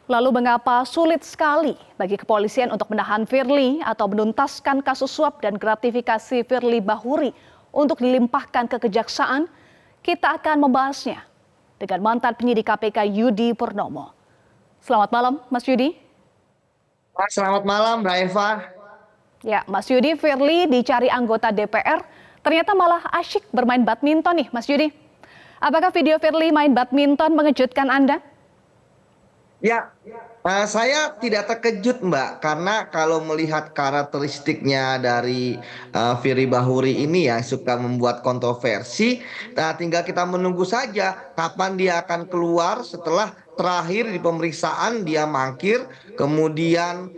Lalu mengapa sulit sekali bagi kepolisian untuk menahan Firly atau menuntaskan kasus suap dan gratifikasi Firly Bahuri untuk dilimpahkan ke kejaksaan? Kita akan membahasnya dengan mantan penyidik KPK Yudi Purnomo. Selamat malam, Mas Yudi. Selamat malam, Mbak Eva. Ya, Mas Yudi, Firly dicari anggota DPR, ternyata malah asyik bermain badminton nih, Mas Yudi. Apakah video Firly main badminton mengejutkan Anda? Ya, saya tidak terkejut, Mbak, karena kalau melihat karakteristiknya dari Firly Bahuri ini ya suka membuat kontroversi. Nah, tinggal kita menunggu saja kapan dia akan keluar setelah terakhir di pemeriksaan dia mangkir, kemudian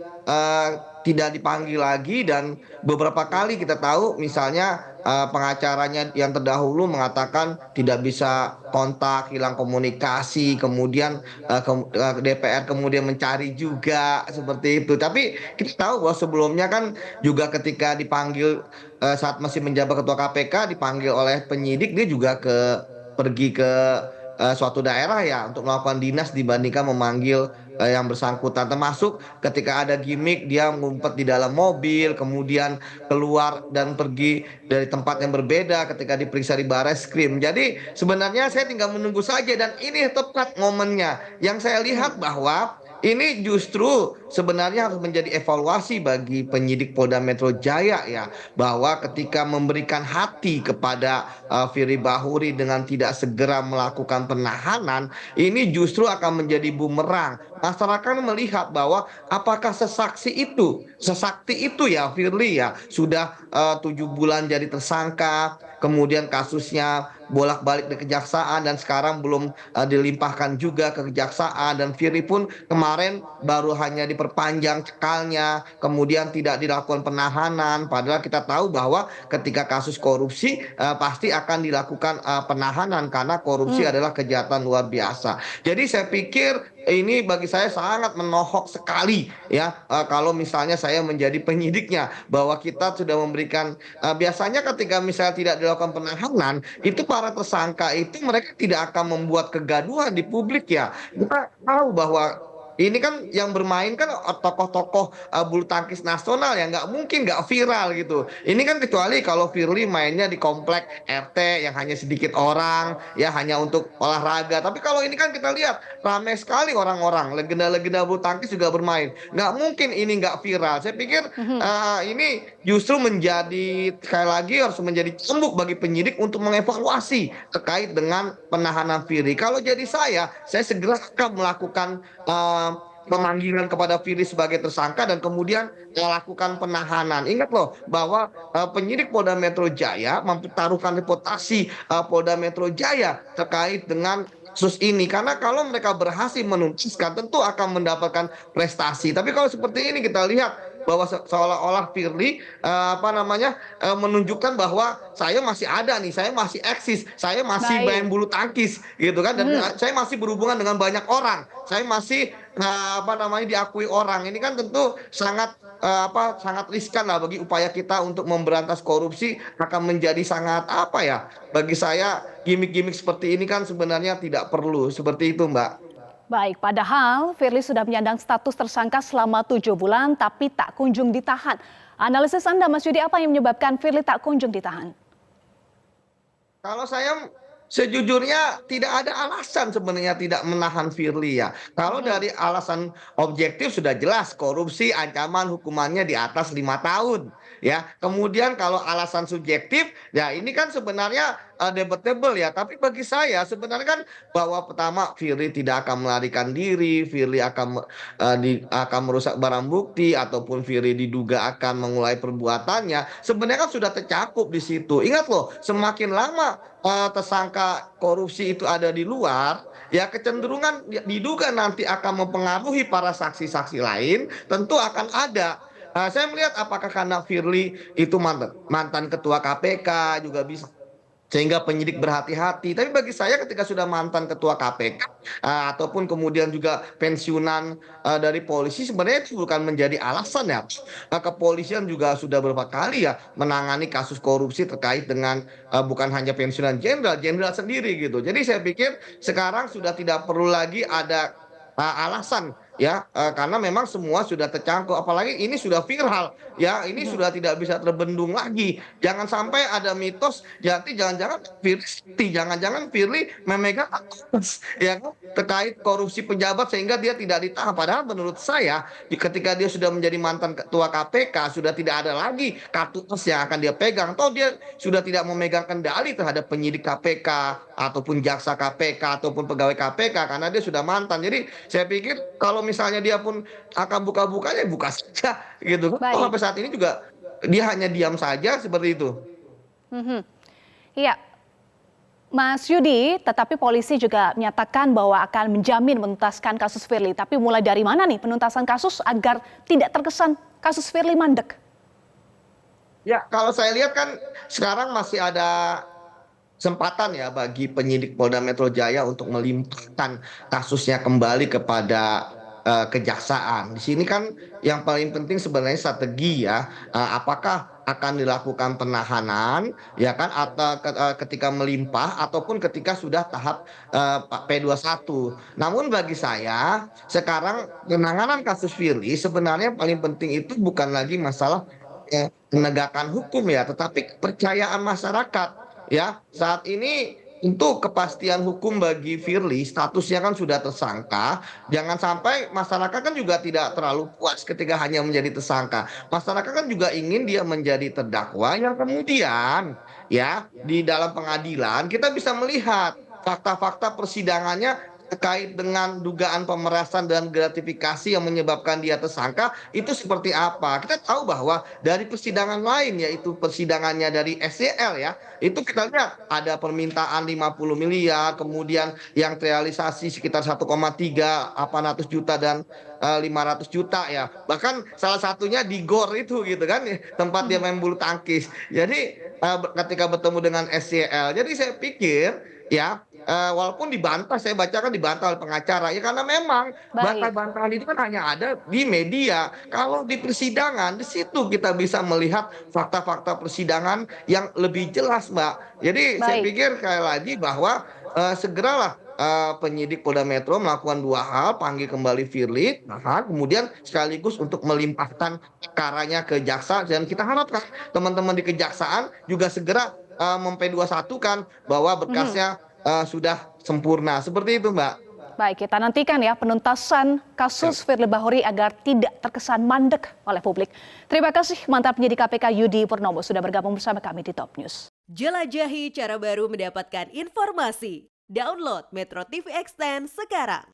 tidak dipanggil lagi, dan beberapa kali kita tahu misalnya pengacaranya yang terdahulu mengatakan tidak bisa kontak, hilang komunikasi, kemudian DPR kemudian mencari juga seperti itu. Tapi kita tahu bahwa sebelumnya kan juga ketika dipanggil saat masih menjabat ketua KPK, dipanggil oleh penyidik, dia juga pergi ke suatu daerah ya untuk melakukan dinas dibandingkan memanggil yang bersangkutan, termasuk ketika ada gimmick dia ngumpet di dalam mobil kemudian keluar dan pergi dari tempat yang berbeda ketika diperiksa di Barreskrim. Jadi sebenarnya saya tinggal menunggu saja, dan ini tepat momennya. Yang saya lihat bahwa ini justru sebenarnya harus menjadi evaluasi bagi penyidik Polda Metro Jaya ya, bahwa ketika memberikan hati kepada Firly Bahuri dengan tidak segera melakukan penahanan, ini justru akan menjadi bumerang. Masyarakat melihat bahwa apakah sesakti itu ya Firly ya, sudah 7 bulan jadi tersangka, kemudian kasusnya bolak-balik di kejaksaan dan sekarang belum dilimpahkan juga ke kejaksaan, dan Firly pun kemarin baru hanya diperpanjang cekalnya, kemudian tidak dilakukan penahanan, padahal kita tahu bahwa ketika kasus korupsi pasti akan dilakukan penahanan karena korupsi adalah kejahatan luar biasa. Jadi saya pikir ini bagi saya sangat menohok sekali ya, kalau misalnya saya menjadi penyidiknya, bahwa kita sudah memberikan biasanya ketika misalnya tidak dilakukan penahanan, itu para tersangka itu mereka tidak akan membuat kegaduhan di publik ya. Kita tahu bahwa ini kan yang bermain kan tokoh-tokoh bulu tangkis nasional ya, nggak mungkin nggak viral gitu. Ini kan kecuali kalau Firly mainnya di komplek RT yang hanya sedikit orang ya, hanya untuk olahraga. Tapi kalau ini kan kita lihat ramai sekali orang-orang, legenda-legenda bulu tangkis juga bermain. Nggak mungkin ini nggak viral. Saya pikir ini justru menjadi, sekali lagi harus menjadi cambuk bagi penyidik untuk mengevaluasi terkait dengan penahanan Firly. Kalau jadi saya segera akan melakukan pemanggilan kepada Firly sebagai tersangka dan kemudian melakukan penahanan. Ingat loh bahwa penyidik Polda Metro Jaya mempertaruhkan reputasi Polda Metro Jaya terkait dengan kasus ini, karena kalau mereka berhasil menuntaskan tentu akan mendapatkan prestasi. Tapi kalau seperti ini kita lihat bahwa seolah-olah Firly menunjukkan bahwa saya masih ada nih, saya masih eksis, saya masih main bulu tangkis gitu kan, dan saya masih berhubungan dengan banyak orang, saya masih diakui orang. Ini kan tentu sangat sangat riskan lah bagi upaya kita untuk memberantas korupsi, akan menjadi sangat bagi saya gimmick-gimmick seperti ini kan sebenarnya tidak perlu seperti itu, Mbak. Baik, padahal Firly sudah menyandang status tersangka selama 7 bulan tapi tak kunjung ditahan. Analisis Anda, Mas Yudi, apa yang menyebabkan Firly tak kunjung ditahan? Kalau saya sejujurnya tidak ada alasan sebenarnya tidak menahan Firly ya. Kalau dari alasan objektif sudah jelas, korupsi ancaman hukumannya di atas 5 tahun ya. Kemudian kalau alasan subjektif ya ini kan sebenarnya debatable ya. Tapi bagi saya sebenarnya kan bahwa pertama Firly tidak akan melarikan diri, Firly akan merusak barang bukti, ataupun Firly diduga akan mengulangi perbuatannya, sebenarnya kan sudah tercakup di situ. Ingat loh, semakin lama tersangka korupsi itu ada di luar, ya kecenderungan diduga nanti akan mempengaruhi para saksi-saksi lain, tentu akan ada. Saya melihat apakah karena Firly itu mantan ketua KPK juga bisa, sehingga penyidik berhati-hati. Tapi bagi saya ketika sudah mantan ketua KPK ataupun kemudian juga pensiunan dari polisi, sebenarnya itu bukan menjadi alasan ya. Kepolisian juga sudah beberapa kali ya menangani kasus korupsi terkait dengan bukan hanya pensiunan jenderal sendiri gitu. Jadi saya pikir sekarang sudah tidak perlu lagi ada alasan ya, karena memang semua sudah tercangkup, apalagi ini sudah viral, ya, ini Mhm. sudah tidak bisa terbendung lagi. Jangan sampai ada mitos, jadi jangan-jangan jangan-jangan Firly memegang akun, ya kan, terkait korupsi pejabat sehingga dia tidak ditahan. Padahal menurut saya, ketika dia sudah menjadi mantan ketua KPK, sudah tidak ada lagi kartu as yang akan dia pegang. Toh dia sudah tidak memegang kendali terhadap penyidik KPK ataupun jaksa KPK ataupun pegawai KPK karena dia sudah mantan. Jadi saya pikir kalau misalnya dia pun akan buka-bukanya, buka saja gitu kan. Toh Baik. sampai saat ini juga dia hanya diam saja seperti itu. Mhm. Iya, Mas Yudi, tetapi polisi juga menyatakan bahwa akan menjamin menuntaskan kasus Firly. Tapi mulai dari mana nih penuntasan kasus agar tidak terkesan kasus Firly mandek? Ya, kalau saya lihat kan sekarang masih ada kesempatan ya bagi penyidik Polda Metro Jaya untuk melimpahkan kasusnya kembali kepada kejaksaan. Di sini kan yang paling penting sebenarnya strategi ya, apakah akan dilakukan penahanan ya kan atau ketika melimpah ataupun ketika sudah tahap P21. Namun bagi saya sekarang penanganan kasus Firly sebenarnya paling penting itu bukan lagi masalah penegakan hukum ya, tetapi kepercayaan masyarakat ya. Saat ini untuk kepastian hukum bagi Firly, statusnya kan sudah tersangka. Jangan sampai masyarakat kan juga tidak terlalu puas ketika hanya menjadi tersangka. Masyarakat kan juga ingin dia menjadi terdakwa yang kemudian ya di dalam pengadilan kita bisa melihat fakta-fakta persidangannya terkait dengan dugaan pemerasan dan gratifikasi yang menyebabkan dia tersangka itu seperti apa. Kita tahu bahwa dari persidangan lain yaitu persidangannya dari SCL ya, itu kita lihat ada permintaan 50 miliar, kemudian yang terrealisasi sekitar 1,3 juta dan 500 juta ya. Bahkan salah satunya di GOR itu gitu kan, tempat dia Mhm. main bulu tangkis. Jadi ketika bertemu dengan SCL, jadi saya pikir ya, walaupun dibantah, saya bacakan dibantah oleh pengacara, ya karena memang Baik, bantahan-bantahan itu kan hanya ada di media. Kalau di persidangan, di situ kita bisa melihat fakta-fakta persidangan yang lebih jelas, Mbak. Jadi saya baik. pikir sekali lagi bahwa segeralah penyidik Polda Metro melakukan dua hal, panggil kembali Firly, kemudian sekaligus untuk melimpahkan perkaranya ke jaksa dan kita harapkan teman-teman di kejaksaan juga segera mem-P21 kan bahwa Mhm. berkasnya sudah sempurna. Seperti itu, Mbak. Baik, kita nantikan ya penuntasan Ya. kasus Firly Bahuri agar tidak terkesan mandek oleh publik. Terima kasih mantan penyidik KPK Yudi Purnomo sudah bergabung bersama kami di Top News. Jelajahi cara baru mendapatkan informasi. Download Metro TV Extend sekarang.